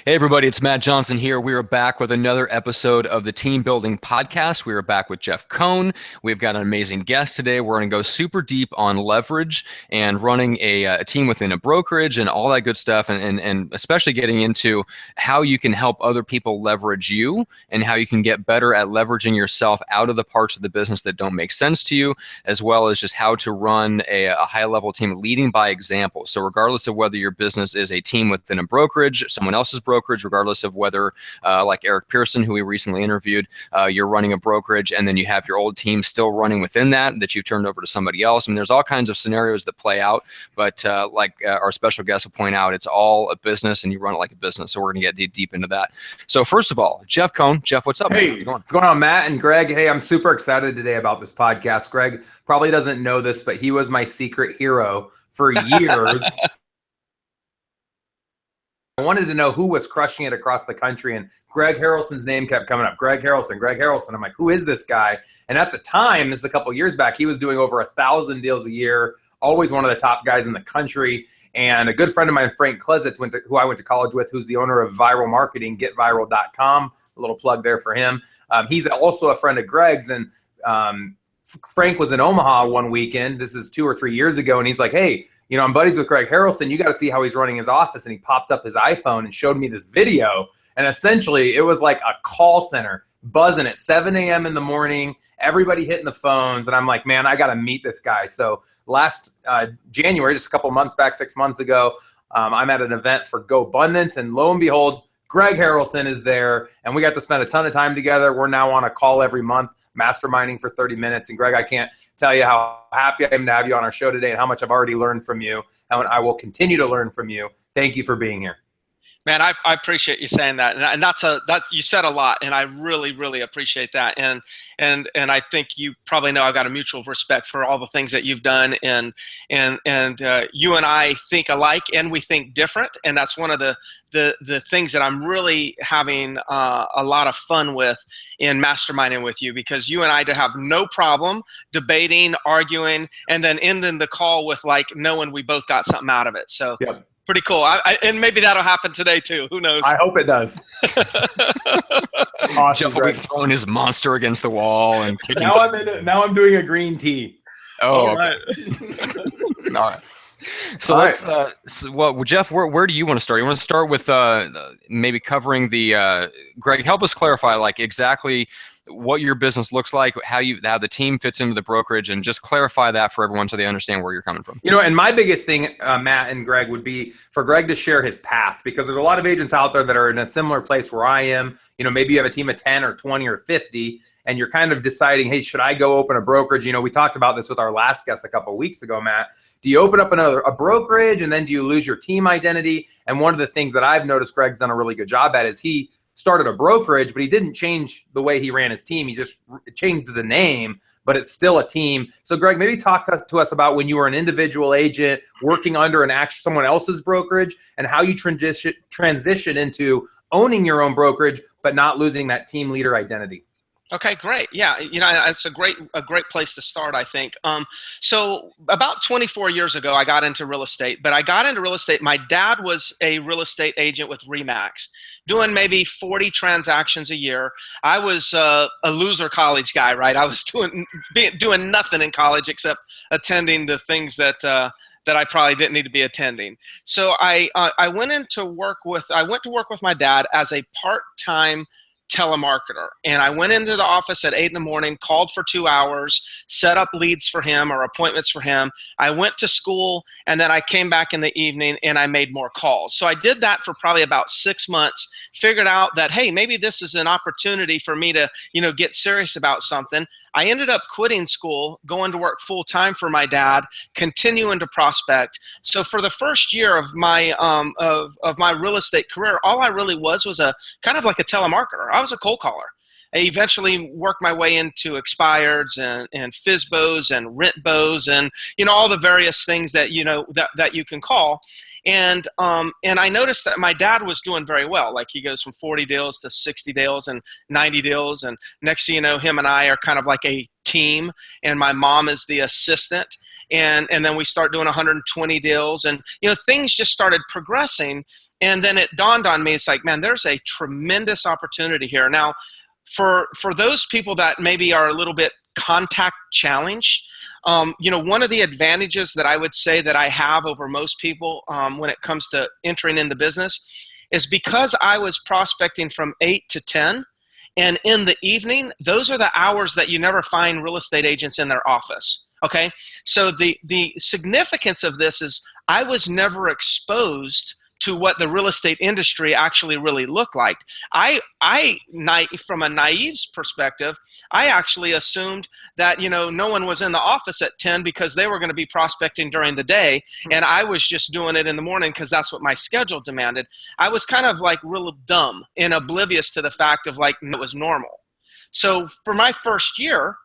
Hey everybody, it's Matt Johnson here. We are back with another episode of the Team Building Podcast. We are back with Jeff Cohn. We've got an amazing guest today. We're going to go super deep on leverage and running a team within a brokerage and all that good stuff, and especially getting into how you can help other people leverage you and how you can get better at leveraging yourself out of the parts of the business that don't make sense to you, as well as just how to run a high-level team leading by example. So regardless of whether your business is a team within a brokerage, someone else's brokerage, regardless of whether, like Eric Pearson, who we recently interviewed, you're running a brokerage and then you have your old team still running within that you've turned over to somebody else. I mean, there's all kinds of scenarios that play out, but like our special guest will point out, it's all a business and you run it like a business. So we're going to get deep into that. So first of all, Jeff Cohn. Jeff, what's up? Hey, man? How's it going? what's going on, Matt and Greg? Hey, I'm super excited today about this podcast. Greg probably doesn't know this, but he was my secret hero for years. I wanted to know who was crushing it across the country, and Greg Harrelson's name kept coming up. Greg Harrelson, Greg Harrelson. I'm like, who is this guy? And at the time, this is a couple years back, he was doing over 1,000 deals a year, always one of the top guys in the country. And a good friend of mine, Frank Klesitz, who I went to college with, who's the owner of Viral Marketing, getviral.com. A little plug there for him. He's also a friend of Greg's, and Frank was in Omaha one weekend. This is 2 or 3 years ago, and he's like, hey, you know, I'm buddies with Greg Harrelson. You got to see how he's running his office. And he popped up his iPhone and showed me this video. And essentially, it was like a call center buzzing at 7 a.m. in the morning, everybody hitting the phones. And I'm like, man, I got to meet this guy. So last January, just a couple months back, 6 months ago, I'm at an event for GoBundance. And lo and behold, Greg Harrelson is there. And we got to spend a ton of time together. We're now on a call every month, masterminding for 30 minutes. And Greg, I can't tell you how happy I am to have you on our show today and how much I've already learned from you. And I will continue to learn from you. Thank you for being here. Man, I appreciate you saying that, and that's you said a lot, and I really appreciate that, and I think you probably know I've got a mutual respect for all the things that you've done, and you and I think alike, and we think different, and that's one of the things that I'm really having a lot of fun with in masterminding with you, because you and I have no problem debating, arguing, and then ending the call with like knowing we both got something out of it. So. Yep. Pretty cool. And maybe that'll happen today too. Who knows? I hope it does. Awesome, Jeff will be throwing his monster against the wall and kicking. Now I'm doing a green tea. Oh, all right. All right. So let's. Well, Jeff, where do you want to start? You want to start with maybe covering the Greg? Help us clarify, like exactly what your business looks like, how the team fits into the brokerage, and just clarify that for everyone so they understand where you're coming from. You know, and my biggest thing, Matt and Greg, would be for Greg to share his path, because there's a lot of agents out there that are in a similar place where I am. You know, maybe you have a team of 10 or 20 or 50, and you're kind of deciding, hey, should I go open a brokerage? You know, we talked about this with our last guest a couple of weeks ago, Matt. Do you open up a brokerage, and then do you lose your team identity? And one of the things that I've noticed Greg's done a really good job at is he started a brokerage, but he didn't change the way he ran his team. He just changed the name, but it's still a team. So Greg, maybe talk to us about when you were an individual agent working under someone else's brokerage, and how you transition into owning your own brokerage, but not losing that team leader identity. Okay, great. Yeah, you know, it's a great place to start, I think. So about 24 years ago, I got into real estate, but I got into real estate. My dad was a real estate agent with RE/MAX, doing maybe 40 transactions a year. I was a loser college guy, right? I was doing nothing in college except attending the things that I probably didn't need to be attending. So I went to work with my dad as a part-time telemarketer. And I went into the office at 8 in the morning, called for 2 hours, set up leads for him or appointments for him. I went to school, and then I came back in the evening and I made more calls. So I did that for probably about 6 months, figured out that, hey, maybe this is an opportunity for me to, you know, get serious about something. I ended up quitting school, going to work full time for my dad, continuing to prospect. So for the first year of my of my real estate career, all I really was a kind of like a telemarketer. I was a cold caller. I eventually worked my way into expireds and FSBOs and rentbos and, you know, all the various things that, you know, that you can call. And I noticed that my dad was doing very well. Like he goes from 40 deals to 60 deals and 90 deals. And next thing you know, him and I are kind of like a team, and my mom is the assistant. And then we start doing 120 deals, and, you know, things just started progressing. And then it dawned on me, it's like, man, there's a tremendous opportunity here. Now, for those people that maybe are a little bit contact challenged, one of the advantages that I would say that I have over most people when it comes to entering in the business is because I was prospecting from 8 to 10, and in the evening, those are the hours that you never find real estate agents in their office. Okay, so the significance of this is I was never exposed to what the real estate industry actually really looked like. From a naive perspective, I actually assumed that, no one was in the office at 10 because they were going to be prospecting during the day, and I was just doing it in the morning because that's what my schedule demanded. I was kind of like real dumb and oblivious to the fact of like it was normal. So for my first year,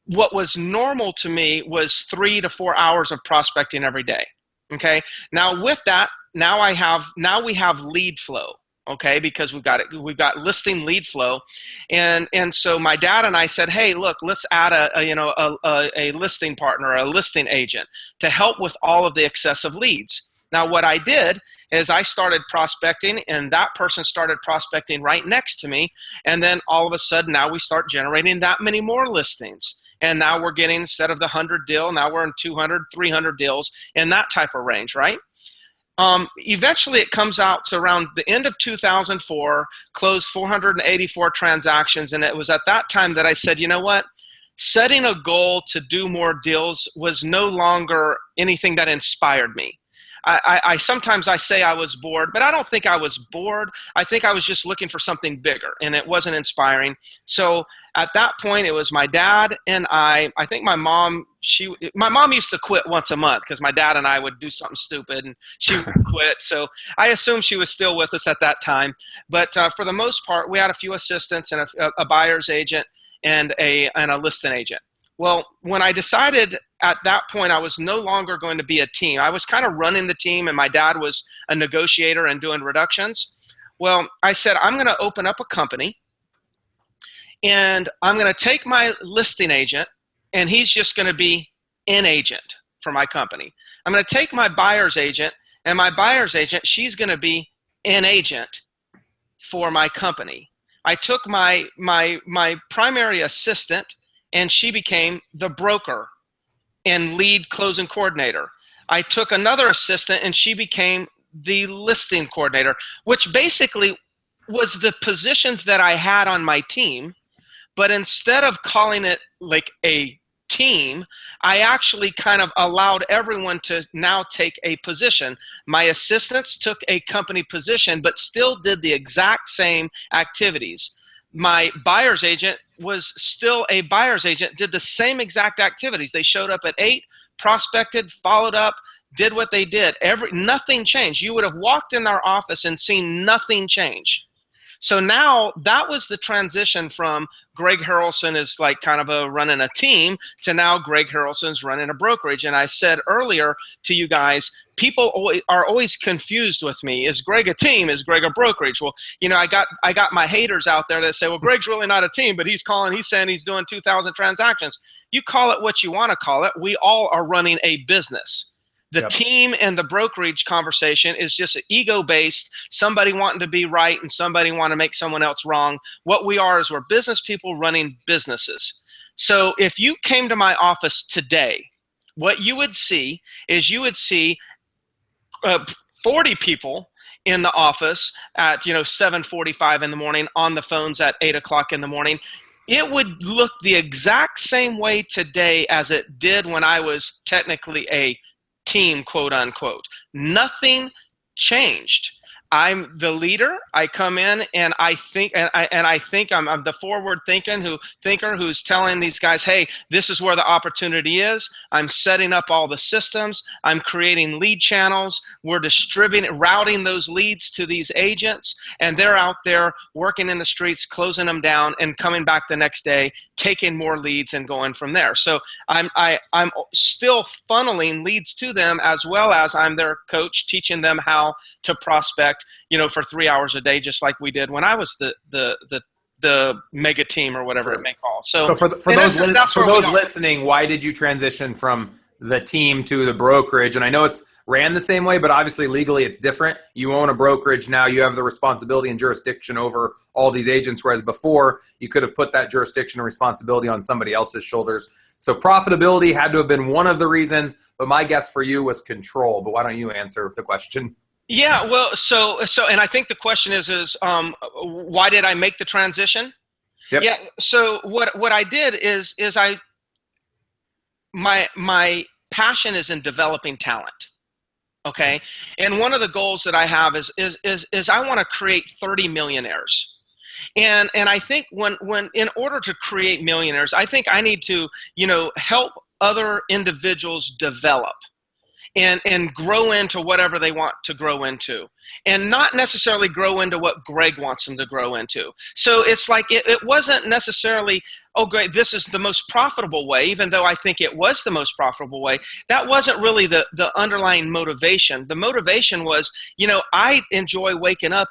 what was normal to me was 3 to 4 hours of prospecting every day. Okay. Now with that, now we have lead flow. Okay, because we've got listing lead flow, and so my dad and I said, hey, look, let's add a listing partner, a listing agent to help with all of the excessive leads. Now what I did is I started prospecting, and that person started prospecting right next to me, and then all of a sudden now we start generating that many more listings. And now we're getting, instead of the 100 deal, now we're in 200, 300 deals in that type of range, right? Eventually it comes out to around the end of 2004, closed 484 transactions. And it was at that time that I said, you know what? Setting a goal to do more deals was no longer anything that inspired me. I sometimes I say I was bored, but I don't think I was bored. I think I was just looking for something bigger, and it wasn't inspiring. So at that point, it was my dad and I think my mom used to quit once a month because my dad and I would do something stupid and she would quit. So I assume she was still with us at that time. But for the most part, we had a few assistants and a buyer's agent and a listing agent. Well, when I decided at that point I was no longer going to be a team, I was kind of running the team and my dad was a negotiator and doing reductions. Well, I said, I'm going to open up a company, and I'm going to take my listing agent, and he's just going to be an agent for my company. I'm going to take my buyer's agent, and my buyer's agent, she's going to be an agent for my company. I took my primary assistant, and she became the broker and lead closing coordinator. I took another assistant, and she became the listing coordinator, which basically was the positions that I had on my team. But instead of calling it like a team, I actually kind of allowed everyone to now take a position. My assistants took a company position, but still did the exact same activities. My buyer's agent was still a buyer's agent, did the same exact activities. They showed up at 8, prospected, followed up, did what they did. Nothing changed. You would have walked in our office and seen nothing change. So now that was the transition from Greg Harrelson is like kind of running a team to now Greg Harrelson's running a brokerage. And I said earlier to you guys, people are always confused with me. Is Greg a team? Is Greg a brokerage? Well, I got my haters out there that say, well, Greg's really not a team, but he's saying he's doing 2,000 transactions. You call it what you want to call it. We all are running a business. The team and the brokerage conversation is just ego-based, somebody wanting to be right and somebody want to make someone else wrong. What we are is we're business people running businesses. So if you came to my office today, what you would see is 40 people in the office at 7:45 in the morning, on the phones at 8 o'clock in the morning. It would look the exact same way today as it did when I was technically a team, quote unquote. Nothing changed. I'm the leader. I come in and I think, I'm the forward thinker who's telling these guys, hey, this is where the opportunity is. I'm setting up all the systems. I'm creating lead channels. We're routing those leads to these agents, and they're out there working in the streets, closing them down, and coming back the next day, taking more leads and going from there. So I'm still funneling leads to them, as well as I'm their coach, teaching them how to prospect, for 3 hours a day, just like we did when I was the mega team or whatever it may call. So for those listening, why did you transition from the team to the brokerage? And I know it's ran the same way, but obviously legally it's different. You own a brokerage now. You have the responsibility and jurisdiction over all these agents, whereas before you could have put that jurisdiction and responsibility on somebody else's shoulders. So profitability had to have been one of the reasons, but my guess for you was control. But why don't you answer the question? Yeah, well, so, and I think the question is why did I make the transition? Yep. Yeah. So what I did is my passion is in developing talent. Okay. And one of the goals that I have is I want to create 30 millionaires. And I think when in order to create millionaires, I think I need to, help other individuals develop and grow into whatever they want to grow into, and not necessarily grow into what Greg wants them to grow into. So it's like it wasn't necessarily, oh, great, this is the most profitable way, even though I think it was the most profitable way. That wasn't really the underlying motivation. The motivation was, I enjoy waking up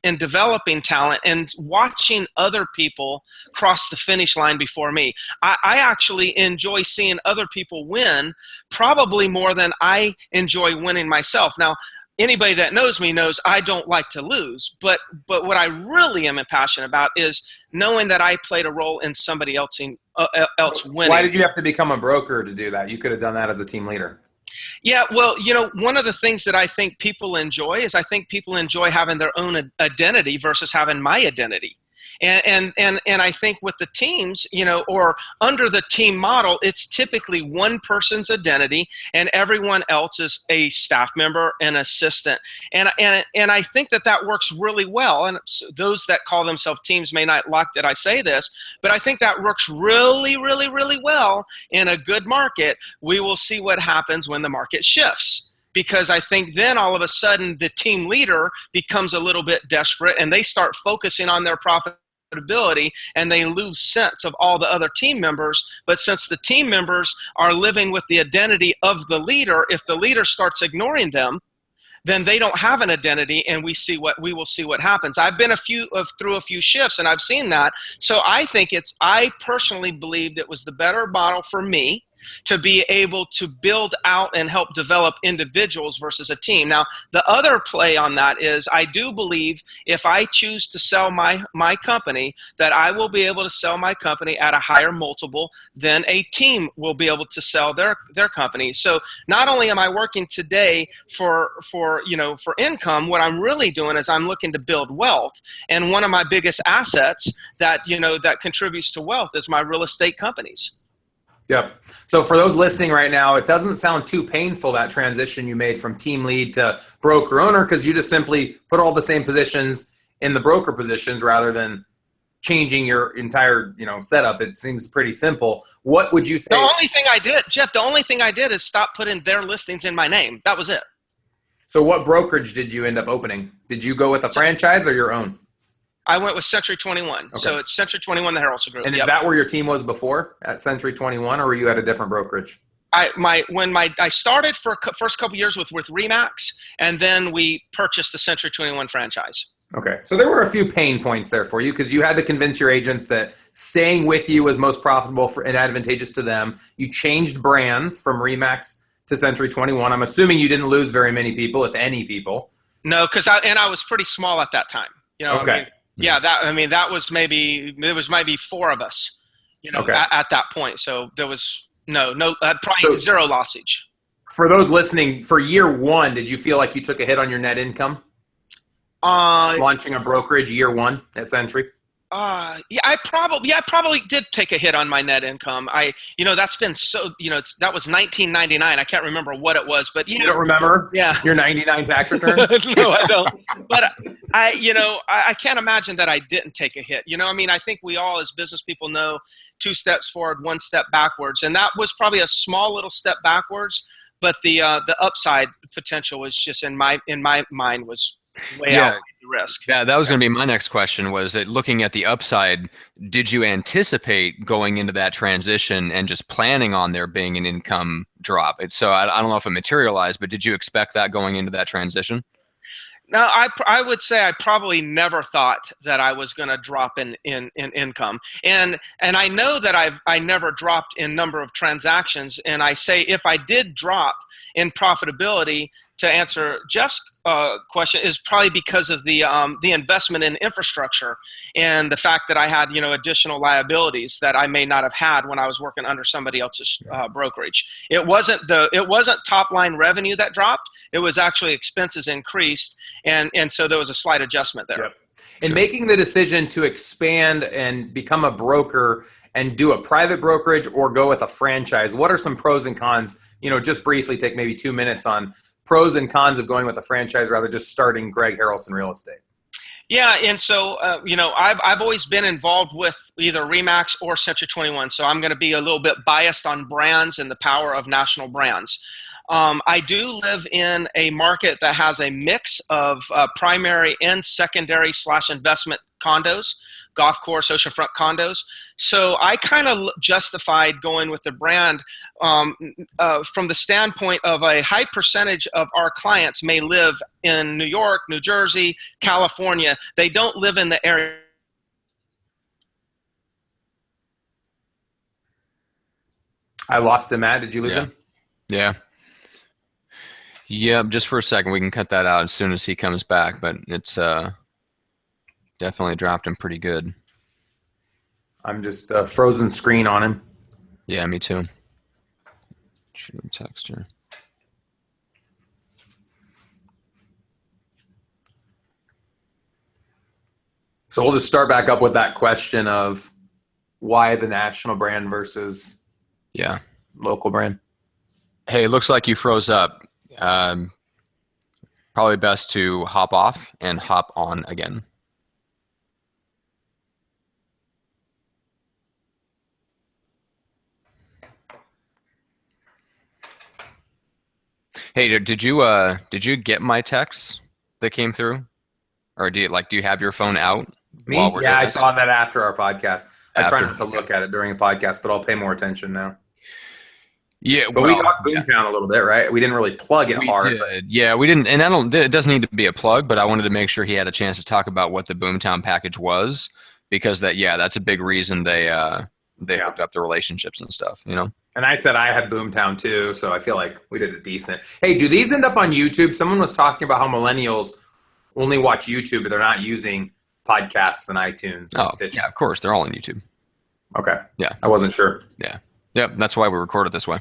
and developing talent and watching other people cross the finish line before me. I actually enjoy seeing other people win probably more than I enjoy winning myself. Now, anybody that knows me knows I don't like to lose, but what I really am passionate about is knowing that I played a role in somebody else winning. Why did you have to become a broker to do that? You could have done that as a team leader. Yeah, well, one of the things that I think people enjoy is I think people enjoy having their own identity versus having my identity. And I think with the teams, or under the team model, it's typically one person's identity and everyone else is a staff member and assistant. And I think that works really well. And those that call themselves teams may not like that I say this, but I think that works really, really, really well in a good market. We will see what happens when the market shifts. Because I think then all of a sudden the team leader becomes a little bit desperate and they start focusing on their profitability and they lose sense of all the other team members. But since the team members are living with the identity of the leader, if the leader starts ignoring them, then they don't have an identity, and we will see what happens. I've been through a few shifts and I've seen that. So I think I personally believed it was the better model for me to be able to build out and help develop individuals versus a team. Now, the other play on that is I do believe if I choose to sell my company, that I will be able to sell my company at a higher multiple than a team will be able to sell their company. So not only am I working today for income, what I'm really doing is I'm looking to build wealth. And one of my biggest assets that contributes to wealth is my real estate companies. Yep. So for those listening right now, it doesn't sound too painful, that transition you made from team lead to broker owner, because you just simply put all the same positions in the broker positions rather than changing your entire setup. It seems pretty simple. What would you say? The only thing I did, Jeff, is stop putting their listings in my name. That was it. So what brokerage did you end up opening? Did you go with a franchise or your own? I went with Century 21. Okay. So it's Century 21, the Harrelson Group. And is that where your team was before, at Century 21, or were you at a different brokerage? I started for first couple years with Remax, and then we purchased the Century 21 franchise. Okay. So there were a few pain points there for you because you had to convince your agents that staying with you was most profitable and advantageous to them. You changed brands from Remax to Century 21. I'm assuming you didn't lose very many people, if any people. No, because I was pretty small at that time. Okay. That was maybe four of us, at that point. So there was probably zero lossage. For those listening, for year one, did you feel like you took a hit on your net income? Launching a brokerage year one at Century? I probably did take a hit on my net income. That's been that was 1999. I can't remember what it was, but you don't remember? Yeah. Your 99 tax return? No, I don't. But I can't imagine that I didn't take a hit. I think we all as business people know 2 steps forward, 1 step backwards. And that was probably a small little step backwards, but the upside potential was just in my mind was way out the risk. Yeah, that was going to be my next question, was that looking at the upside, did you anticipate going into that transition and just planning on there being an income drop? So I don't know if it materialized, but did you expect that going into that transition? Now, I would say I probably never thought that I was going to drop in income, and I know that I never dropped in number of transactions. And I say if I did drop in profitability, to answer Jeff's question, is probably because of the investment in infrastructure and the fact that I had additional liabilities that I may not have had when I was working under somebody else's brokerage. It wasn't top line revenue that dropped. It was actually expenses increased. And so there was a slight adjustment there. Yep. In making the decision to expand and become a broker and do a private brokerage or go with a franchise, what are some pros and cons? Just briefly take maybe 2 minutes on pros and cons of going with a franchise rather just starting Greg Harrelson Real Estate. Yeah, and so I've always been involved with either Remax or Century 21, so I'm going to be a little bit biased on brands and the power of national brands. I do live in a market that has a mix of primary and secondary / investment condos, golf course, oceanfront condos. So I kind of justified going with the brand from the standpoint of a high percentage of our clients may live in New York, New Jersey, California. They don't live in the area. I lost him, Matt. Did you lose him? Yeah. Yeah, just for a second. We can cut that out as soon as he comes back, but it's definitely dropped him pretty good. I'm just frozen screen on him. Yeah, me too. Shoot him text here. So we'll just start back up with that question of why the national brand versus local brand. Hey, it looks like you froze up. Probably best to hop off and hop on again. Hey, did you get my texts that came through, or do you have your phone out? Me? Yeah, I saw that after our podcast. I try not to look at it during a podcast, but I'll pay more attention now. Yeah, but we talked Boomtown a little bit, right? We didn't really plug it hard. Yeah, we didn't, and it doesn't need to be a plug, but I wanted to make sure he had a chance to talk about what the Boomtown package was, because that's a big reason they hooked up the relationships and stuff, And I said I had Boomtown too, so I feel like we did a decent. Hey, do these end up on YouTube? Someone was talking about how millennials only watch YouTube, but they're not using podcasts and iTunes. And Stitcher. Yeah, of course, they're all on YouTube. Okay. Yeah, I wasn't sure. Yeah. Yep, that's why we record it this way.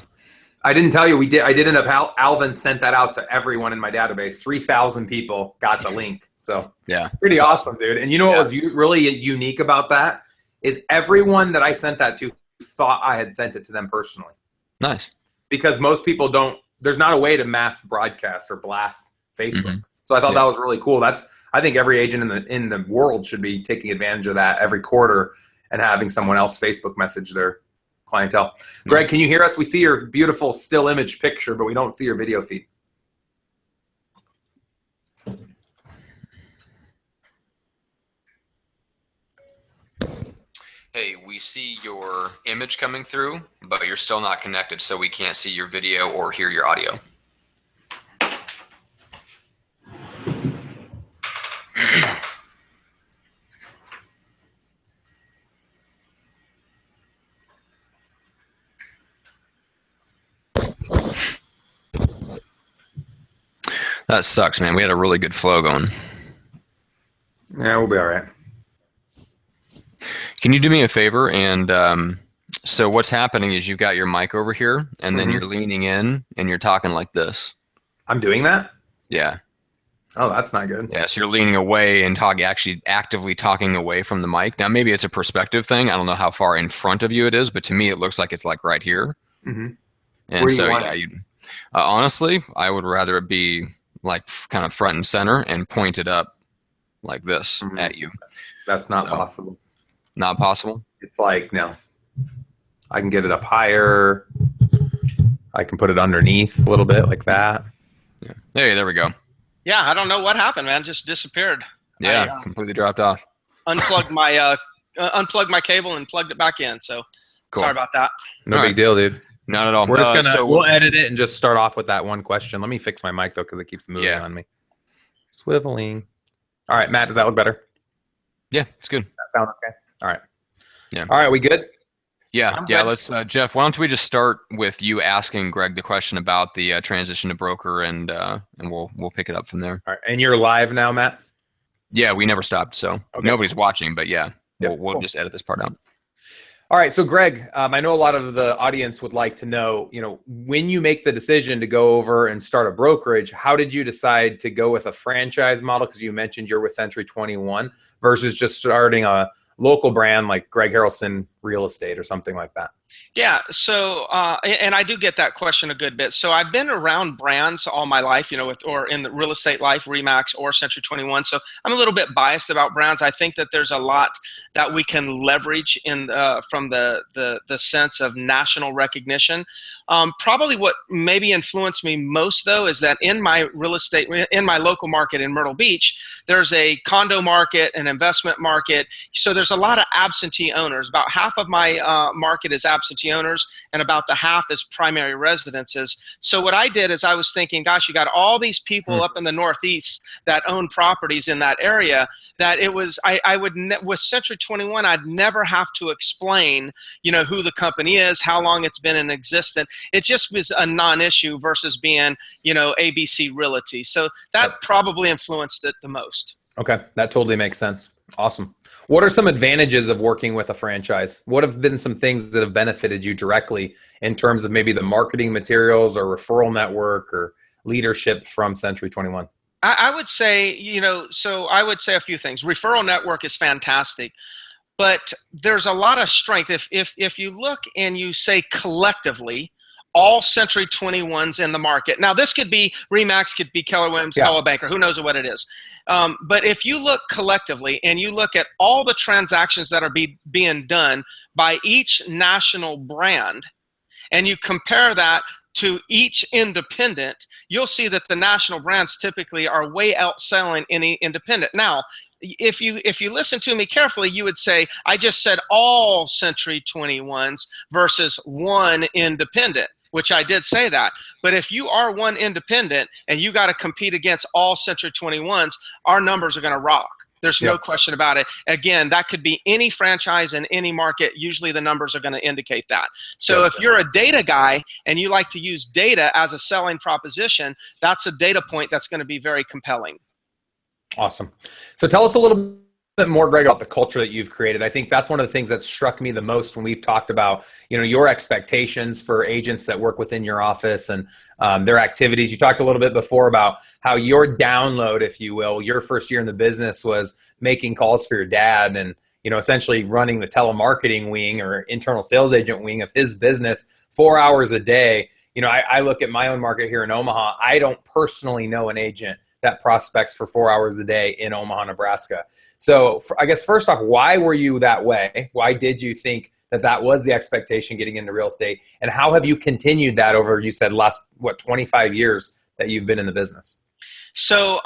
I didn't tell you I did end up. Alvin sent that out to everyone in my database. 3,000 people got the link. So pretty awesome, dude. And you know what was really unique about that is everyone that I sent that to thought I had sent it to them personally. Nice. Because most people don't. There's not a way to mass broadcast or blast Facebook. Mm-hmm. So I thought that was really cool. I think every agent in the world should be taking advantage of that every quarter and having someone else Facebook message their clientele. Greg, can you hear us? We see your beautiful still image picture, but we don't see your video feed. Hey, we see your image coming through, but you're still not connected, so we can't see your video or hear your audio. That sucks, man. We had a really good flow going. Yeah, we'll be all right. Can you do me a favor? And so what's happening is you've got your mic over here, and then you're leaning in, and you're talking like this. I'm doing that? Yeah. Oh, that's not good. Yeah, so you're leaning away and actually actively talking away from the mic. Now, maybe it's a perspective thing. I don't know how far in front of you it is, but to me, it looks like it's like right here. Mm-hmm. And so, honestly, I would rather it be like kind of front and center and pointed up like this at you. That's not possible. Not possible? It's like, no. I can get it up higher. I can put it underneath a little bit like that. Yeah. There we go. Yeah, I don't know what happened, man. Just disappeared. Yeah, completely dropped off. Unplugged my cable and plugged it back in. So sorry about that. No big deal, dude. Not at all. We're just we'll edit it and just start off with that one question. Let me fix my mic though, because it keeps moving on me. Swiveling. All right, Matt, does that look better? Yeah, it's good. Does that sound okay? All right. Yeah. All right, we good? Yeah, I'm yeah. good. Let's, Jeff. Why don't we just start with you asking Greg the question about the transition to broker, and we'll pick it up from there. All right, and you're live now, Matt? Yeah, we never stopped, so nobody's watching, but yeah, Yep, we'll cool. just edit this part out. All right, so Greg, I know a lot of the audience would like to know, when you make the decision to go over and start a brokerage, how did you decide to go with a franchise model? Because you mentioned you're with Century 21 versus just starting a local brand like Greg Harrelson Real Estate or something like that. Yeah. So, and I do get that question a good bit. So I've been around brands all my life, or in the real estate life, Remax or Century 21. So I'm a little bit biased about brands. I think that there's a lot that we can leverage from the sense of national recognition. Probably what maybe influenced me most, though, is that in my local market in Myrtle Beach, there's a condo market, an investment market. So there's a lot of absentee owners. About half of my market is absentee owners, and about the half is primary residences. So what I did is I was thinking, gosh, you got all these people up in the Northeast that own properties in that area, that it was, with Century 21, I'd never have to explain, who the company is, how long it's been in existence. It just was a non-issue versus being, ABC Realty. So that probably influenced it the most. Okay, that totally makes sense. Awesome. What are some advantages of working with a franchise? What have been some things that have benefited you directly in terms of maybe the marketing materials or referral network or leadership from Century 21? I would say, I would say a few things. Referral network is fantastic, but there's a lot of strength. If you look and you say collectively, all Century 21s in the market. Now, this could be Remax, could be Keller Williams, Coldwell Banker, who knows what it is. But if you look collectively and you look at all the transactions that are being done by each national brand, and you compare that to each independent, you'll see that the national brands typically are way outselling any independent. Now, if you listen to me carefully, you would say, I just said all Century 21s versus one independent, which I did say that. But if you are one independent and you got to compete against all Century 21s, our numbers are going to rock. There's no question about it. Again, that could be any franchise in any market. Usually the numbers are going to indicate that. So if you're a data guy and you like to use data as a selling proposition, that's a data point that's going to be very compelling. Awesome. So tell us a little bit more, Greg, about the culture that you've created. I think that's one of the things that struck me the most when we've talked about, your expectations for agents that work within your office and their activities. You talked a little bit before about how your download, if you will, your first year in the business was making calls for your dad and, essentially running the telemarketing wing or internal sales agent wing of his business 4 hours a day. I look at my own market here in Omaha. I don't personally know an agent that prospects for 4 hours a day in Omaha, Nebraska. So I guess first off, why were you that way? Why did you think that was the expectation getting into real estate? And how have you continued that over, you said, last, 25 years that you've been in the business? So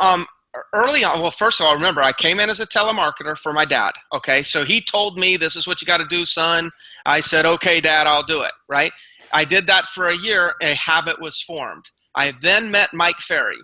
early on, well, first of all, remember, I came in as a telemarketer for my dad. Okay. So he told me, this is what you got to do, son. I said, okay, Dad, I'll do it. Right. I did that for a year. A habit was formed. I then met Mike Ferry.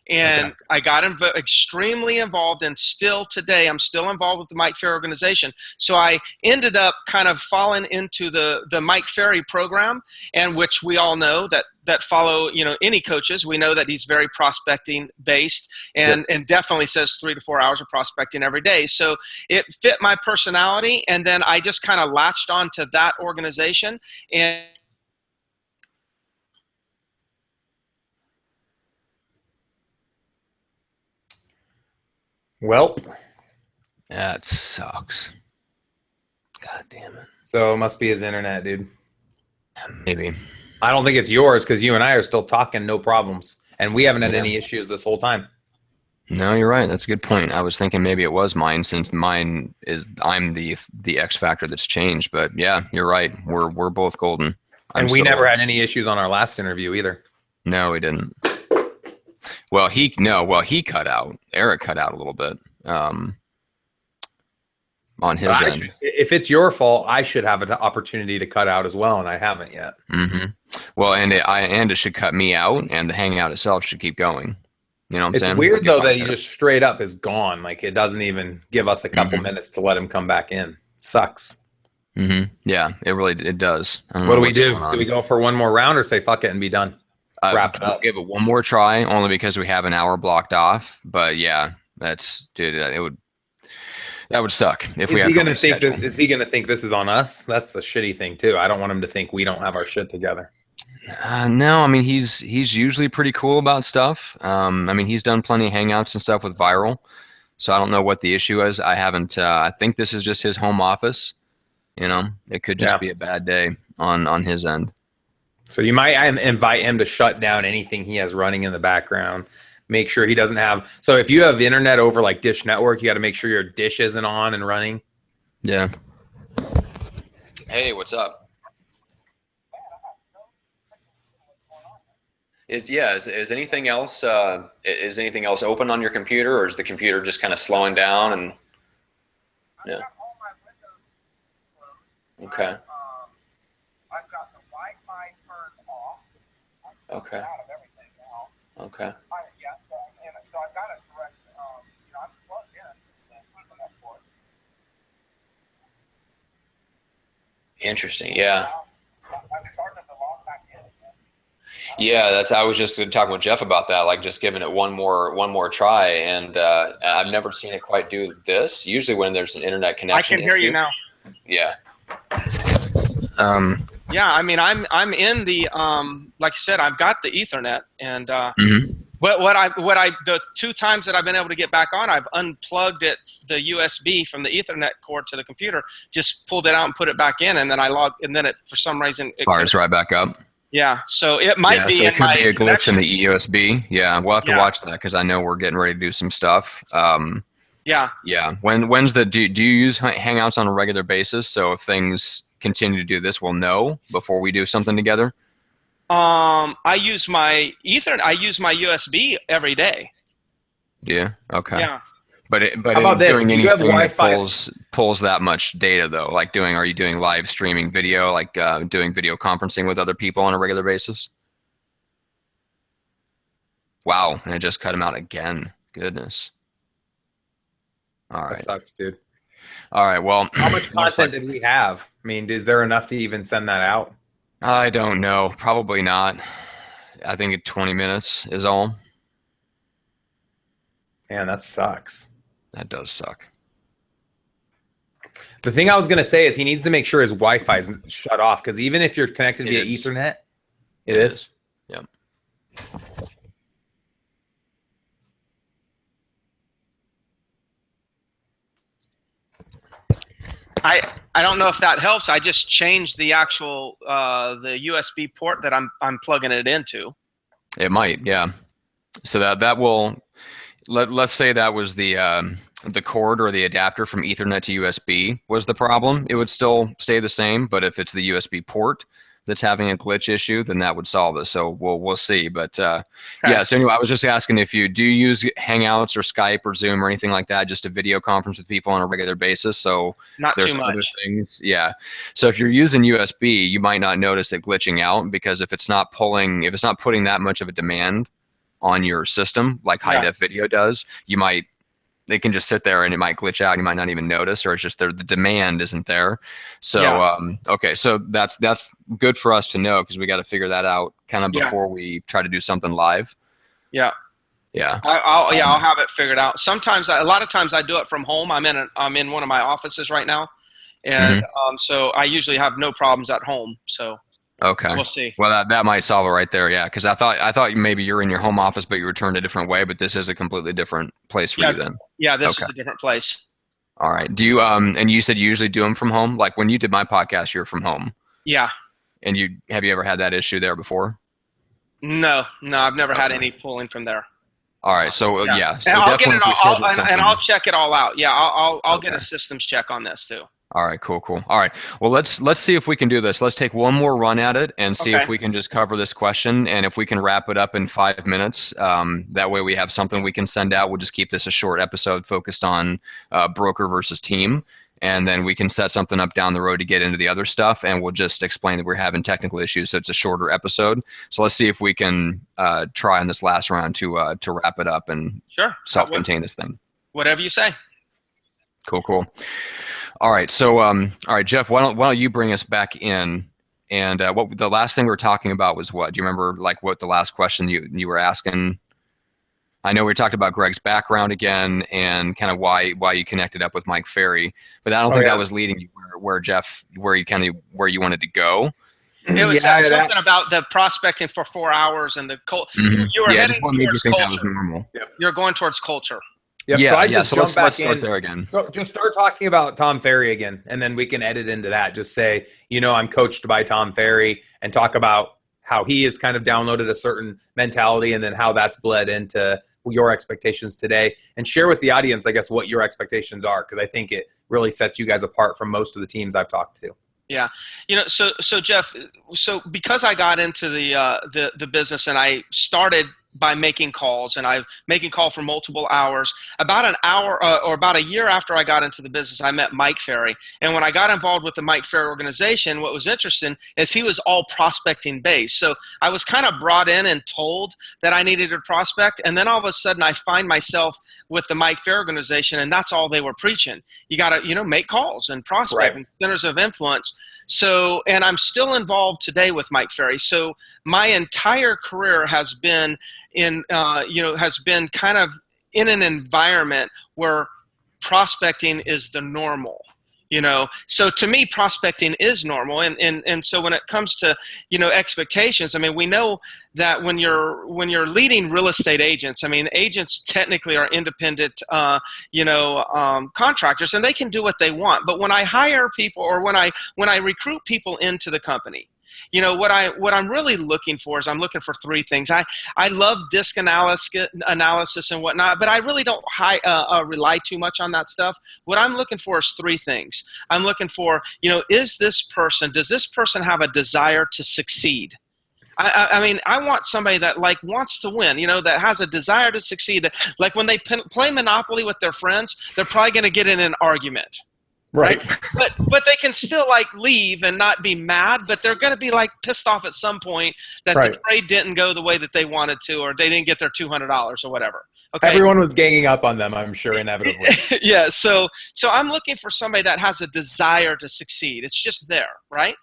And I got extremely involved, and still today I'm still involved with the Mike Ferry organization. So I ended up kind of falling into the Mike Ferry program, and which we all know that follow any coaches. We know that he's very prospecting based, and definitely says 3 to 4 hours of prospecting every day. So it fit my personality, and then I just kind of latched on to that organization. And well, that sucks. God damn it. So it must be his internet, dude. Maybe. I don't think it's yours because you and I are still talking, no problems. And we haven't had any issues this whole time. No, you're right. That's a good point. I was thinking maybe it was mine, since I'm the X factor that's changed. But yeah, you're right. We're both golden. And we never had any issues on our last interview either. No, we didn't. Well, he cut out. Eric cut out a little bit on his end. If it's your fault, I should have an opportunity to cut out as well, and I haven't yet. Mm-hmm. Well, and it should cut me out, and the hangout itself should keep going. You know what I'm It's saying? weird Like, though that he just straight up is gone. Like it doesn't even give us a couple Mhm. minutes to let him come back in. Sucks. Yeah, it does. I don't What know do we what's do? going Do we on. go for one more round or say fuck it and be done? Wrap it We'll up. give it one more try, only because we have an hour blocked off. But yeah, dude, that would suck if we Is have he to gonna think this? reschedule. Is he gonna think this is on us? That's the shitty thing too. I don't want him to think we don't have our shit together. No, I mean he's usually pretty cool about stuff. I mean he's done plenty of hangouts and stuff with Viral, so I don't know what the issue is. I haven't. I think this is just his home office. You know, it could just Yeah. be a bad day on his end. So you might invite him to shut down anything he has running in the background. Make sure he doesn't have. So if you have internet over like Dish Network, you got to make sure your dish isn't on and running. Yeah. Hey, what's up? Is anything else open on your computer, or is the computer just kind of slowing down? And yeah. Okay. I've got the Wi-Fi turned off. Okay. Out of everything now. Okay. So I've got a direct. I'm plugged in the Ethernet port. Interesting. Yeah. I'm starting to log back in again. Yeah, I was just talking with Jeff about that, like just giving it one more try, and I've never seen it quite do this. Usually when there's an internet connection I can hear you now. Yeah. Yeah, I mean, I'm in the like I said, I've got the Ethernet, and the two times that I've been able to get back on, I've unplugged the USB from the Ethernet cord to the computer, just pulled it out and put it back in, and then and then it for some reason Fires right back up. Yeah, so it might be. So it could be a glitch connection. in the USB. Yeah, we'll have to watch that because I know we're getting ready to do some stuff. Yeah. When's do you use Hangouts on a regular basis? So if things continue to do this, we'll know before we do something together. I use my Ethernet. I use my USB every day. Yeah. Okay. Yeah. But How about this? doing Do you have anything that Wi-Fi? pulls that much data though? Like are you doing live streaming video, like doing video conferencing with other people on a regular basis? Wow, and it just cut him out again. Goodness. All right. That sucks, dude. All right. Well, How much content did we have? I mean, is there enough to even send that out? I don't know. Probably not. I think 20 minutes is all. Man, that sucks. That does suck. The thing I was going to say is he needs to make sure his Wi-Fi is shut off because even if you're connected via Ethernet, it is. Yep. I don't know if that helps. I just changed the actual the USB port that I'm plugging it into. It might, yeah. So that will let's say that was the cord or the adapter from Ethernet to USB was the problem. It would still stay the same, but if it's the USB port that's having a glitch issue, then that would solve it. So we'll see. But yeah. So anyway, I was just asking if you use Hangouts or Skype or Zoom or anything like that, just a video conference with people on a regular basis. So not there's too other much. things. Yeah. So if you're using USB, you might not notice it glitching out because if it's not putting that much of a demand on your system like high def video does, they can just sit there and it might glitch out and you might not even notice, or it's just the demand isn't there. So okay, so that's good for us to know because we got to figure that out kind of before we try to do something live. Yeah. I'll have it figured out. A lot of times I do it from home. I'm in one of my offices right now, and so I usually have no problems at home. So okay, we'll see. Well, that might solve it right there. Yeah, because I thought maybe you're in your home office, but you returned a different way. But this is a completely different place for you then. Yeah, this is a different place. All right. Do you and you said you usually do them from home? Like when you did my podcast, you're from home. Yeah. And have you ever had that issue there before? No, I've never had any pulling from there. All right. So yeah. So and I'll get it all, and I'll check it all out. Yeah, I'll get a systems check on this too. All right, cool. All right. Well, let's see if we can do this. Let's take one more run at it and see if we can just cover this question and if we can wrap it up in 5 minutes. That way we have something we can send out. We'll just keep this a short episode focused on broker versus team. and then we can set something up down the road to get into the other stuff, and we'll just explain that we're having technical issues, so it's a shorter episode. So let's see if we can try on this last round to wrap it up and Sure. self-contain this thing. Whatever you say. Cool. All right, so all right, Jeff, why don't you bring us back in? And what the last thing we were talking about was what? Do you remember, like, what the last question you were asking? I know we talked about Greg's background again and kind of why you connected up with Mike Ferry, but I don't think that was leading you where you wanted to go. It was something about the prospecting for 4 hours and the you were heading towards culture. That was normal. Yep. You're going towards culture. Yep. So let's start there again. So just start talking about Tom Ferry again, and then we can edit into that. Just say, I'm coached by Tom Ferry, and talk about how he has kind of downloaded a certain mentality, and then how that's bled into your expectations today, and share with the audience, I guess, what your expectations are, because I think it really sets you guys apart from most of the teams I've talked to. Yeah. So Jeff, because I got into the business, and I started by making calls, and I've making call for multiple hours. About an hour or about a year after I got into the business, I met Mike Ferry. And when I got involved with the Mike Ferry organization, what was interesting is he was all prospecting based. So I was kind of brought in and told that I needed to prospect. And then all of a sudden I find myself with the Mike Ferry organization, and that's all they were preaching. You got to, make calls and prospect and centers of influence. So, and I'm still involved today with Mike Ferry. So my entire career has been has been kind of in an environment where prospecting is the normal. So to me, prospecting is normal. And so when it comes to, expectations, I mean, we know that when you're leading real estate agents, I mean, agents technically are independent, contractors, and they can do what they want. But when I hire people, or when I recruit people into the company, what I'm really looking for is I'm looking for three things. I love disc analysis and whatnot, but I really don't rely too much on that stuff. What I'm looking for is three things. I'm looking for, does this person have a desire to succeed? I mean, I want somebody that wants to win, that has a desire to succeed. Like when they play Monopoly with their friends, they're probably going to get in an argument. Right. But they can still leave and not be mad, but they're going to be pissed off at some point that the trade didn't go the way that they wanted to, or they didn't get their $200 or whatever. Okay. Everyone was ganging up on them, I'm sure, inevitably. Yeah. So I'm looking for somebody that has a desire to succeed. It's just there, right?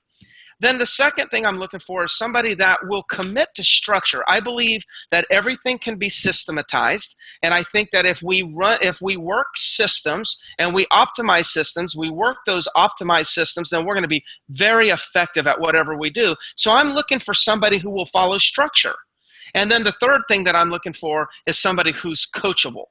Then the second thing I'm looking for is somebody that will commit to structure. I believe that everything can be systematized, and I think that if we work systems and we optimize systems, we work those optimized systems, then we're going to be very effective at whatever we do. So I'm looking for somebody who will follow structure. And then the third thing that I'm looking for is somebody who's coachable.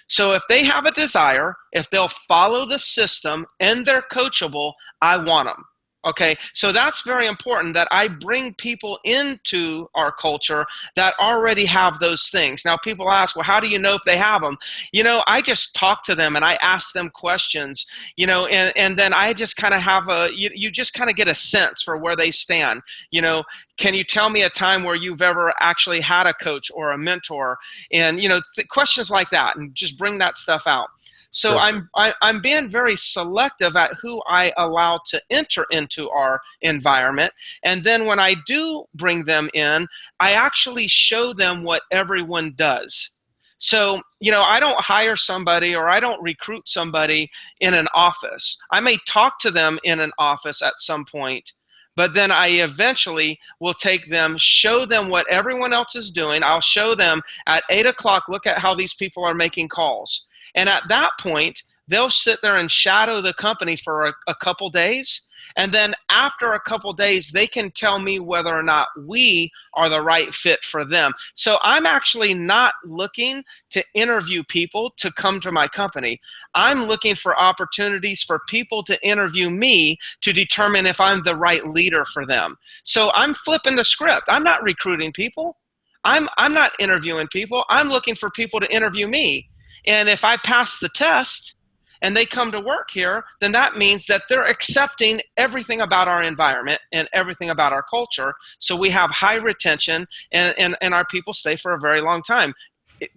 So if they have a desire, if they'll follow the system and they're coachable, I want them. Okay, so that's very important, that I bring people into our culture that already have those things. Now, people ask, well, how do you know if they have them? I just talk to them and I ask them questions, and then I just kind of have you just kind of get a sense for where they stand. Can you tell me a time where you've ever actually had a coach or a mentor? And, questions like that, and just bring that stuff out. So sure. I'm being very selective at who I allow to enter into our environment. And then when I do bring them in, I actually show them what everyone does. So, I don't hire somebody, or I don't recruit somebody in an office. I may talk to them in an office at some point, but then I eventually will take them, show them what everyone else is doing. I'll show them at 8 o'clock, look at how these people are making calls. And at that point, they'll sit there and shadow the company for a couple days. And then after a couple days, they can tell me whether or not we are the right fit for them. So I'm actually not looking to interview people to come to my company. I'm looking for opportunities for people to interview me to determine if I'm the right leader for them. So I'm flipping the script. I'm not recruiting people. I'm not interviewing people. I'm looking for people to interview me. And if I pass the test and they come to work here, then that means that they're accepting everything about our environment and everything about our culture. So we have high retention, and our people stay for a very long time.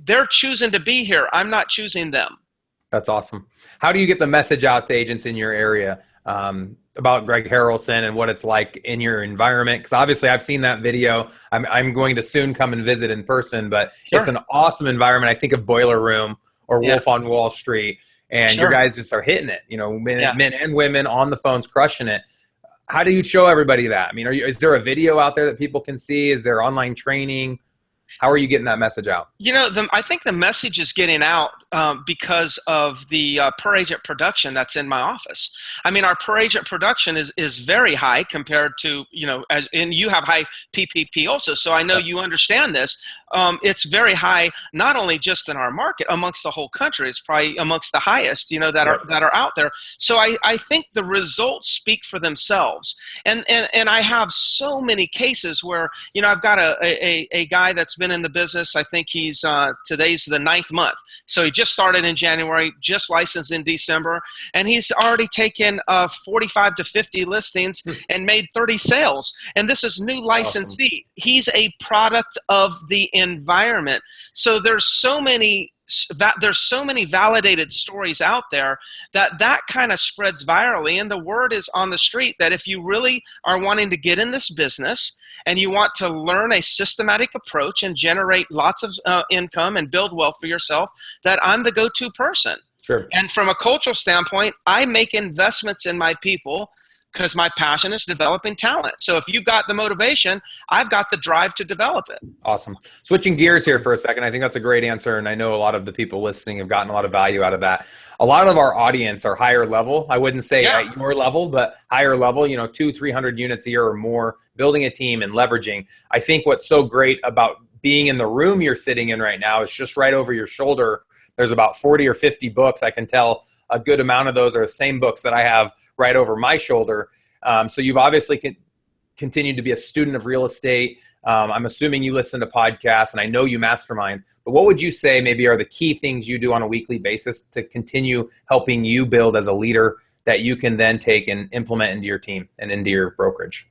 They're choosing to be here. I'm not choosing them. That's awesome. How do you get the message out to agents in your area about Greg Harrelson and what it's like in your environment? Because obviously I've seen that video. I'm going to soon come and visit in person, but Sure. it's an awesome environment. I think of Boiler Room or Yeah. Wolf on Wall Street, and Sure. your guys just are hitting it. You know, men, Yeah. men and women on the phones crushing it. How do you show everybody that? I mean, is there a video out there that people can see? Is there online training? How are you getting that message out? You know, I think the message is getting out because of the per agent production that's in my office. I mean, our per agent production is very high compared to, you know, and you have high PPP also. So I know you understand this. It's very high, not only just in our market, amongst the whole country. It's probably amongst the highest, you know, that are out there. So I think the results speak for themselves. And I have so many cases where, you know, I've got a guy that's been in the business. I think he's today's the 9th month. So he just started in January, just licensed in December, and he's already taken 45 to 50 listings and made 30 sales. And this is new licensee. Awesome. He's a product of the environment. So there's so many validated stories out there that kind of spreads virally, and the word is on the street that if you really are wanting to get in this business and you want to learn a systematic approach and generate lots of income and build wealth for yourself, that I'm the go-to person. Sure. And from a cultural standpoint, I make investments in my people because my passion is developing talent. So if you've got the motivation, I've got the drive to develop it. Awesome. Switching gears here for a second. I think that's a great answer. And I know a lot of the people listening have gotten a lot of value out of that. A lot of our audience are higher level. I wouldn't say at your level, but higher level, you know, 200-300 units a year or more, building a team and leveraging. I think what's so great about being in the room you're sitting in right now is just right over your shoulder. There's about 40 or 50 books. I can tell a good amount of those are the same books that I have right over my shoulder. So you've obviously continued to be a student of real estate. I'm assuming you listen to podcasts, and I know you mastermind. But what would you say maybe are the key things you do on a weekly basis to continue helping you build as a leader that you can then take and implement into your team and into your brokerage?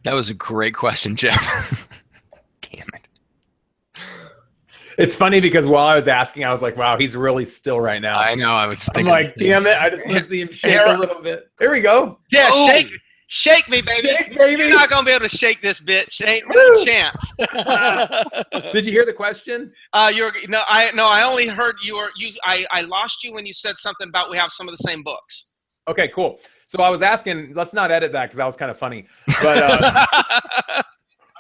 That was a great question, Jeff. Damn it. It's funny because while I was asking, I was like, wow, he's really still right now. I know. I was thinking. I'm like, damn it. I just want to see him shake a little bit. There we go. Yeah, Boom. Shake me, baby. Shake, baby. You're not going to be able to shake this bitch. Ain't no chance. Did you hear the question? I only heard I lost you when you said something about we have some of the same books. Okay, cool. So I was asking, let's not edit that because that was kind of funny. But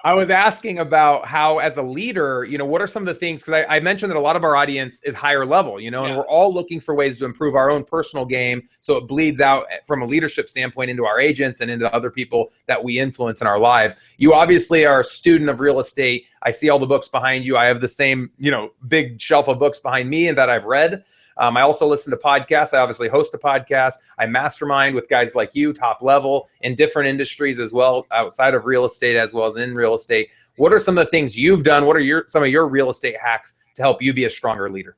I was asking about how, as a leader, you know, what are some of the things, because I mentioned that a lot of our audience is higher level, you know, and we're all looking for ways to improve our own personal game. So it bleeds out from a leadership standpoint into our agents and into other people that we influence in our lives. You obviously are a student of real estate. I see all the books behind you. I have the same, you know, big shelf of books behind me and that I've read. I also listen to podcasts. I obviously host a podcast. I mastermind with guys like you, top level, in different industries as well, outside of real estate as well as in real estate. What are some of the things you've done? What are some of your real estate hacks to help you be a stronger leader?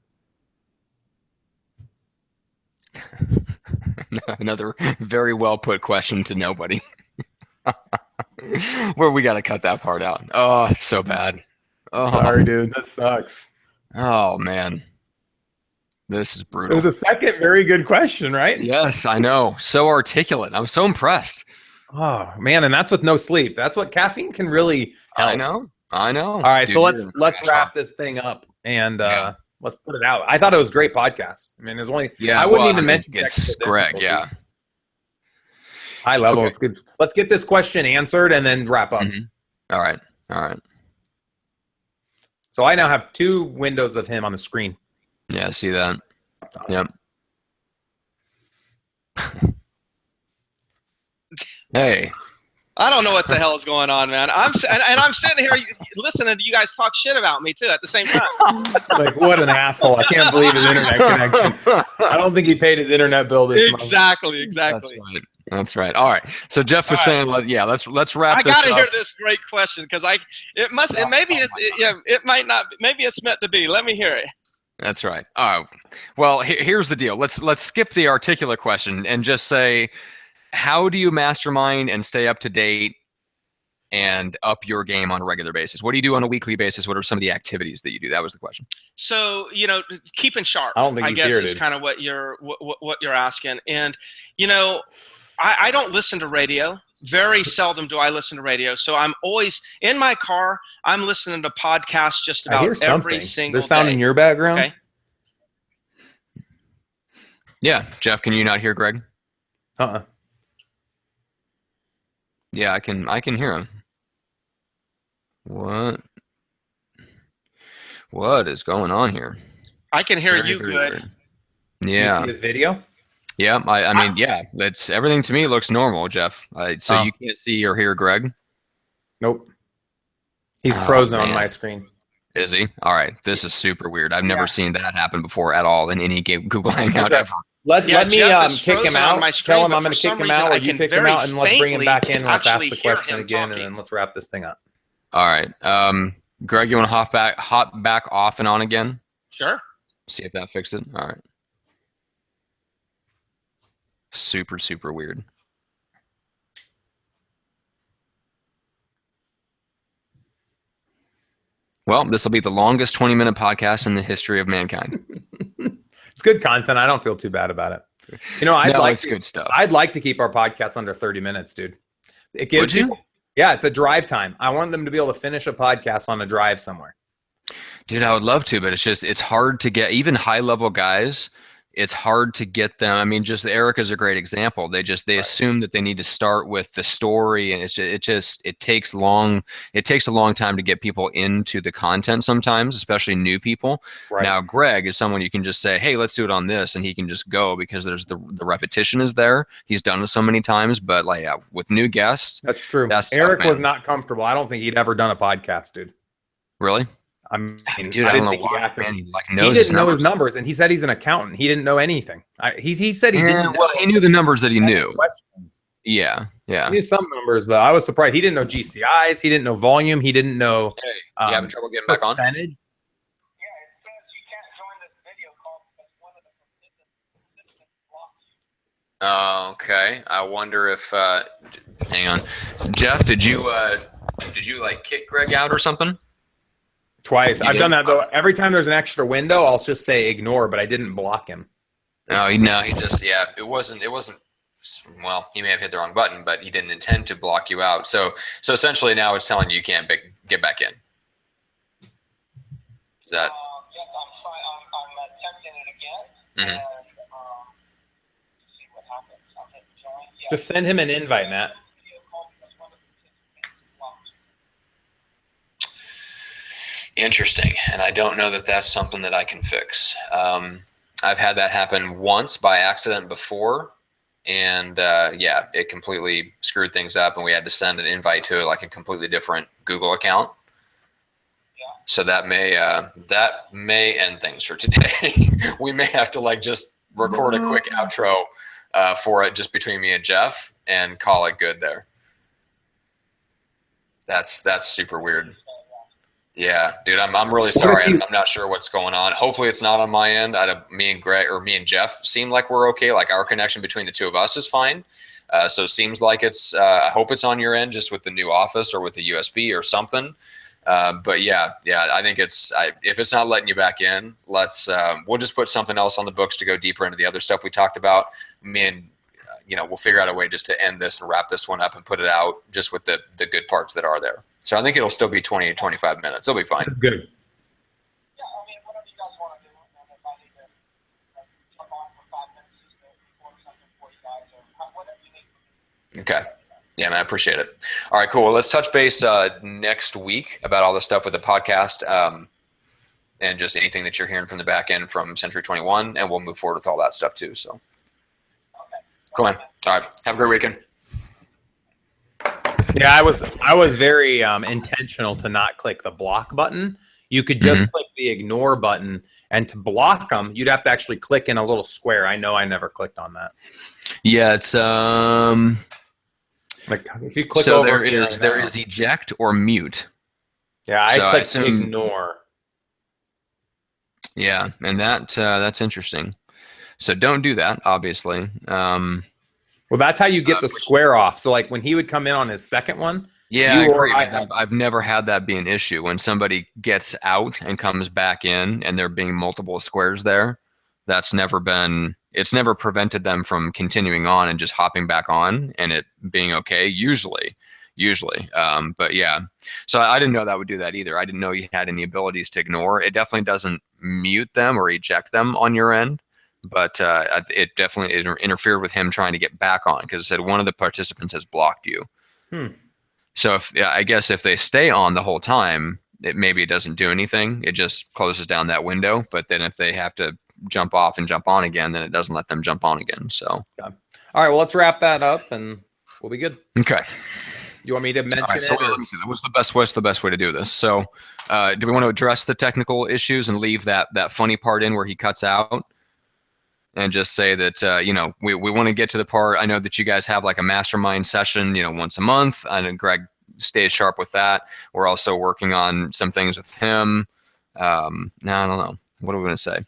Another very well put question to nobody. Where we got to cut that part out. Oh, it's so bad. Oh. Sorry, dude. That sucks. Oh, man. This is brutal. It was a second very good question, right? Yes, I know. So articulate. I'm so impressed. Oh, man. And that's with no sleep. That's what caffeine can really help. I know. All right. Dude, so let's wrap this thing up and let's put it out. I thought it was a great podcast. I mean, there's only, I wouldn't even mention it's Greg. Yeah. High level. Okay. It's good. Let's get this question answered and then wrap up. Mm-hmm. All right. So I now have 2 windows of him on the screen. Yeah, I see that. Yep. Hey. I don't know what the hell is going on, man. I'm sitting here listening to you guys talk shit about me too at the same time. Like, what an asshole! I can't believe his internet connection. I don't think he paid his internet bill this month. Exactly. That's right. All right. So Jeff was saying, let's wrap this up. I gotta hear this great question because maybe it's meant to be. Let me hear it. That's right. Well, here's the deal. Let's skip the articulate question and just say, how do you mastermind and stay up to date and up your game on a regular basis? What do you do on a weekly basis? What are some of the activities that you do? That was the question. So, keeping sharp, I don't think I he's guess, here, is dude. kind of what you're asking. And, I don't listen to radio. Very seldom do I listen to radio. So I'm always in my car. I'm listening to podcasts just I hear about every something. single Is there sound day. in your background? Okay. Yeah, Jeff, can you not hear Greg? Uh-uh. Yeah, I can hear him. What is going on here? I can hear Very, you very good. weird. You Yeah. see his video? Yeah, I mean, yeah, that's everything to me looks normal, Jeff. So Oh. you can't see or hear Greg? Nope. He's Oh, frozen on man. my screen. Is he? All right. This is super weird. I've never seen that happen before at all in any Google Hangout ever. Let me Jeff is kick him frozen on my out. screen, Tell him but I'm going for to kick some him reason out, or I you can kick him very out, and let's bring him back in. faintly Let's ask actually the hear question him again, talking. and then let's wrap this thing up. All right. Greg, you want to hop back off and on again? Sure. See if that fixed it. All right. Super, super weird. Well, this will be the longest 20-minute podcast in the history of mankind. It's good content. I don't feel too bad about it. It's good stuff. I'd like to keep our podcast under 30 minutes, dude. It gives Would you? people, yeah, it's a drive time. I want them to be able to finish a podcast on a drive somewhere. Dude, I would love to, but it's hard to get even high-level guys. It's hard to get them. I mean, just Erica's a great example. They assume that they need to start with the story, and it takes a long time to get people into the content sometimes, especially new people. Right. Now, Greg is someone you can just say, "Hey, let's do it on this," and he can just go because there's the repetition is there. He's done it so many times, but with new guests, That's true. tough, Eric man. was not comfortable. I don't think he'd ever done a podcast, dude. Really? I mean, Dude, I don't know why, man. He he knows didn't know his numbers. numbers, and he said he's an accountant. He didn't know anything. He said he didn't. Well, he knew the numbers that he knew. Questions. Yeah. He knew some numbers, but I was surprised. He didn't know GCIs. He didn't know volume. He didn't know Hey, you having trouble getting back on? percentage. Yeah, it says you can't join this video call because one of the participants blocked you. Oh, okay. I wonder if. Hang on, Jeff. Did you kick Greg out or something? Twice. You I've did? done that though. Every time there's an extra window, I'll just say ignore, but I didn't block him. No, he just It wasn't. Well, he may have hit the wrong button, but he didn't intend to block you out. So essentially, now it's telling you can't get back in. Is that? Yes, I'm attempting it again. Mhm. And see what happens. I'll hit join. Yeah. Just send him an invite, Matt. Video call because one of the participants blocked you. Interesting, and I don't know that that's something that I can fix. I've had that happen once by accident before, and it completely screwed things up, and we had to send an invite to a completely different Google account. So that may end things for today. We may have to just record a quick outro for it just between me and Jeff and call it good there. That's super weird. Yeah, dude, I'm really sorry. I'm not sure what's going on. Hopefully it's not on my end. Me and Greg or me and Jeff seem like we're okay. Like our connection between the two of us is fine. So it seems like it's, I hope it's on your end just with the new office or with the USB or something. But yeah, I think if it's not letting you back in, we'll just put something else on the books to go deeper into the other stuff we talked about. Me and, we'll figure out a way just to end this and wrap this one up and put it out just with the good parts that are there. So I think it'll still be 20 to 25 minutes. It'll be fine. That's good. Yeah, I mean, whatever you guys want to do. And if I need to jump on for 5 minutes just to record something for you guys or whatever you need. Okay. Yeah, man, I appreciate it. All right, cool. Well, let's touch base next week about all the stuff with the podcast and just anything that you're hearing from the back end from Century 21, and we'll move forward with all that stuff too. So, cool, man. All right, have a great weekend. Yeah, I was very intentional to not click the block button. You could just click the ignore button, and to block them, you'd have to actually click in a little square. I know I never clicked on that. Yeah, it's if you click so over there is eject or mute. Yeah, I So clicked ignore. Yeah, and that's interesting. So don't do that, obviously. Well, that's how you get the square off. So when he would come in on his second one, Yeah, I You or agree. I have. I've never had that be an issue when somebody gets out and comes back in and there being multiple squares there. It's never prevented them from continuing on and just hopping back on and it being okay, usually. But yeah, so I didn't know that would do that either. I didn't know you had any abilities to ignore. It definitely doesn't mute them or eject them on your end. But it definitely interfered with him trying to get back on because it said one of the participants has blocked you. Hmm. So I guess if they stay on the whole time, maybe it doesn't do anything. It just closes down that window. But then if they have to jump off and jump on again, then it doesn't let them jump on again. So All right, well, let's wrap that up and we'll be good. okay. You want me to mention All right, so it? Or? let me see. What's the best way to do this? So, do we want to address the technical issues and leave that funny part in where he cuts out, and just say that we want to get to the part? I know that you guys have like a mastermind session, once a month. I know Greg stays sharp with that. We're also working on some things with him. Now I don't know. What are we going to say?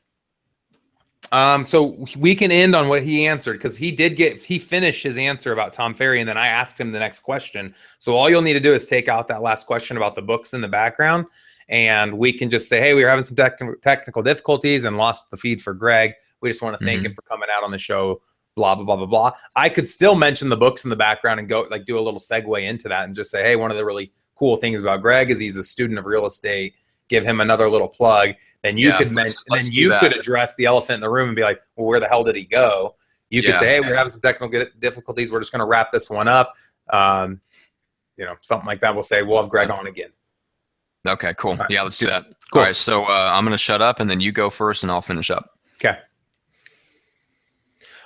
So we can end on what he answered because he finished his answer about Tom Ferry, and then I asked him the next question. So all you'll need to do is take out that last question about the books in the background, and we can just say, hey, we were having some technical difficulties and lost the feed for Greg. We just want to thank him for coming out on the show, blah, blah, blah, blah, blah. I could still mention the books in the background and go like do a little segue into that and just say, hey, one of the really cool things about Greg is he's a student of real estate. Give him another little plug. Then you could mention, then you could address the elephant in the room and be like, well, where the hell did he go? You could say, hey, we're having some technical difficulties. We're just going to wrap this one up. Something like that. We'll say, we'll have Greg on again. Okay, cool. Right. Yeah, let's do that. Cool. All right, so I'm going to shut up and then you go first and I'll finish up. Okay.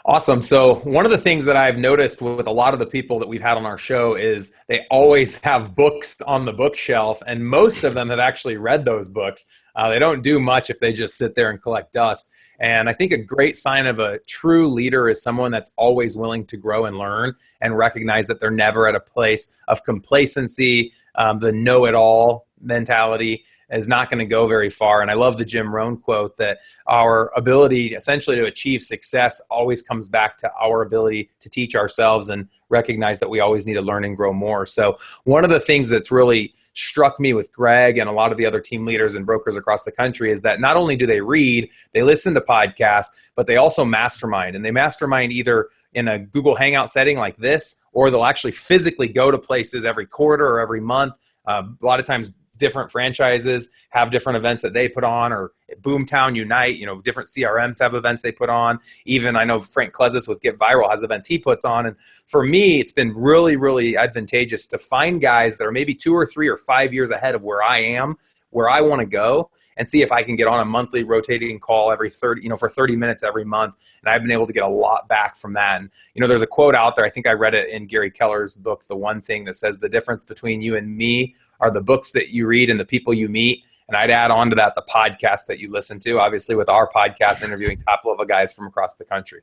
Awesome. So one of the things that I've noticed with a lot of the people that we've had on our show is they always have books on the bookshelf, and most of them have actually read those books. They don't do much if they just sit there and collect dust. And I think a great sign of a true leader is someone that's always willing to grow and learn and recognize that they're never at a place of complacency. The know-it-all mentality is not going to go very far. And I love the Jim Rohn quote that our ability essentially to achieve success always comes back to our ability to teach ourselves and recognize that we always need to learn and grow more. So one of the things that's really struck me with Greg and a lot of the other team leaders and brokers across the country is that not only do they read, they listen to podcasts, but they also mastermind. And they mastermind either in a Google Hangout setting like this, or they'll actually physically go to places every quarter or every month. A lot of times different franchises have different events that they put on, or Boomtown Unite, different CRMs have events they put on. Even I know Frank Klezis with Get Viral has events he puts on. And for me, it's been really, really advantageous to find guys that are maybe 2 or 3 or 5 years ahead of where I am, where I want to go, and see if I can get on a monthly rotating call every 30, for 30 minutes every month. And I've been able to get a lot back from that. And, there's a quote out there, I think I read it in Gary Keller's book, The One Thing, that says the difference between you and me are the books that you read and the people you meet. And I'd add on to that the podcast that you listen to, obviously with our podcast interviewing top level guys from across the country.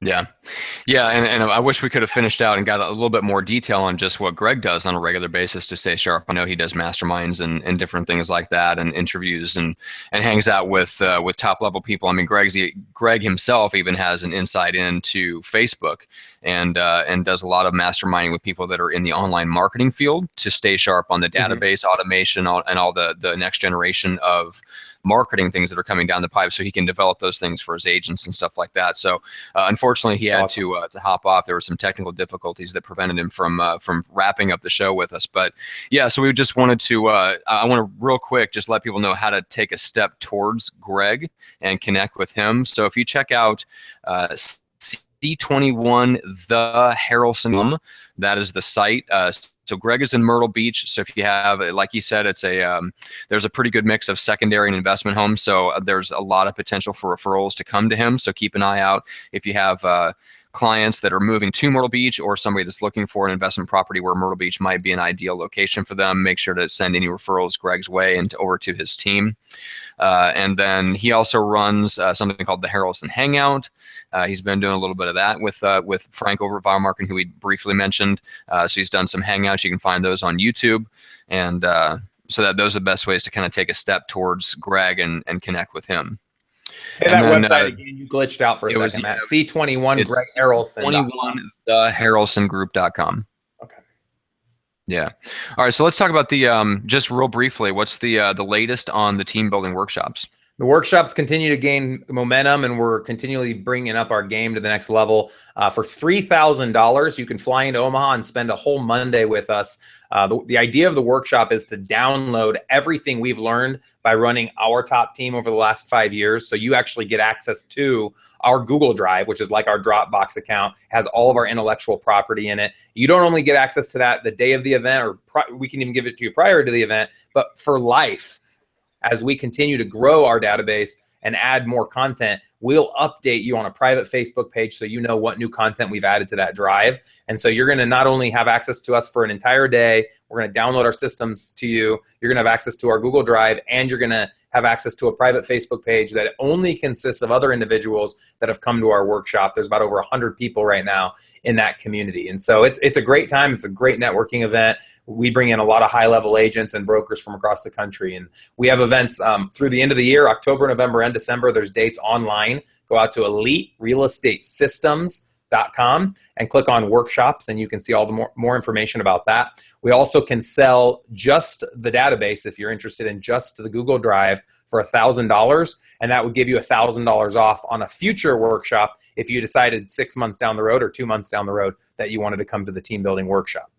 Yeah. And I wish we could have finished out and got a little bit more detail on just what Greg does on a regular basis to stay sharp. I know he does masterminds and different things like that, and interviews and hangs out with top level people. I mean, Greg himself even has an insight into Facebook and does a lot of masterminding with people that are in the online marketing field to stay sharp on the database automation and all the next generation of marketing things that are coming down the pipe, so he can develop those things for his agents and stuff like that. So unfortunately he had to hop off. There were some technical difficulties that prevented him from wrapping up the show with us. But yeah, so we just wanted to I want to real quick just let people know how to take a step towards Greg and connect with him. So if you check out C21 The Harrelson, that is the site. So Greg is in Myrtle Beach. So if you have, like he said, it's there's a pretty good mix of secondary and investment homes. So there's a lot of potential for referrals to come to him. So keep an eye out if you have clients that are moving to Myrtle Beach, or somebody that's looking for an investment property where Myrtle Beach might be an ideal location for them. Make sure to send any referrals Greg's way and over to his team. And then he also runs something called the Harrelson Hangout. He's been doing a little bit of that with Frank over at Viral Marketing, who we briefly mentioned. So he's done some hangouts. You can find those on YouTube. And so those are the best ways to kind of take a step towards Greg and connect with him. Say that website again. You glitched out for a second, Matt. C21 Greg Harrelson. C21 theharrelsongroup.com. Okay. Yeah. All right. So let's talk about the just real briefly. What's the latest on the team building workshops? The workshops continue to gain momentum, and we're continually bringing up our game to the next level. For $3,000, you can fly into Omaha and spend a whole Monday with us. The idea of the workshop is to download everything we've learned by running our top team over the last 5 years. So you actually get access to our Google Drive, which is like our Dropbox account, has all of our intellectual property in it. You don't only get access to that the day of the event, or we can even give it to you prior to the event, but for life. As we continue to grow our database and add more content, we'll update you on a private Facebook page so you know what new content we've added to that drive. And so you're going to not only have access to us for an entire day, we're going to download our systems to you, you're going to have access to our Google Drive, and you're going to have access to a private Facebook page that only consists of other individuals that have come to our workshop. There's about over 100 people right now in that community. And so it's a great time. It's a great networking event. We bring in a lot of high-level agents and brokers from across the country. And we have events through the end of the year, October, November, and December. There's dates online. Go out to EliteRealEstateSystems.com and click on workshops, and you can see all the more information about that. We also can sell just the database if you're interested in just the Google Drive for $1,000, and that would give you $1,000 off on a future workshop if you decided 6 months down the road or 2 months down the road that you wanted to come to the team building workshop.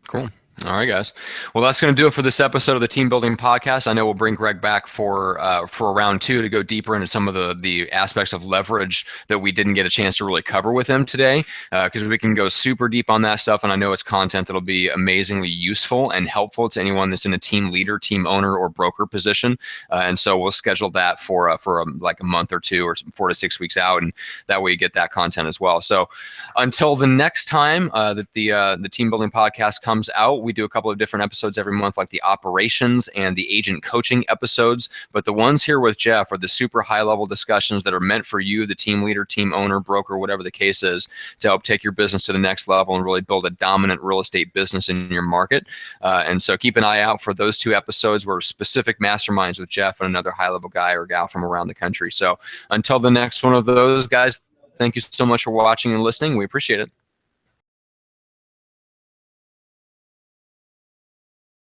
Cool. All right, guys. Well, that's going to do it for this episode of the Team Building Podcast. I know we'll bring Greg back for round 2 to go deeper into some of the aspects of leverage that we didn't get a chance to really cover with him today, because we can go super deep on that stuff, and I know it's content that'll be amazingly useful and helpful to anyone that's in a team leader, team owner, or broker position. And so we'll schedule that for like a month or 2 or 4 to 6 weeks out, and that way you get that content as well. So until the next time that the Team Building Podcast comes out, we do a couple of different episodes every month, like the operations and the agent coaching episodes. But the ones here with Jeff are the super high level discussions that are meant for you, the team leader, team owner, broker, whatever the case is, to help take your business to the next level and really build a dominant real estate business in your market. And so keep an eye out for those 2 episodes where specific masterminds with Jeff and another high level guy or gal from around the country. So until the next one of those, guys, thank you so much for watching and listening. We appreciate it.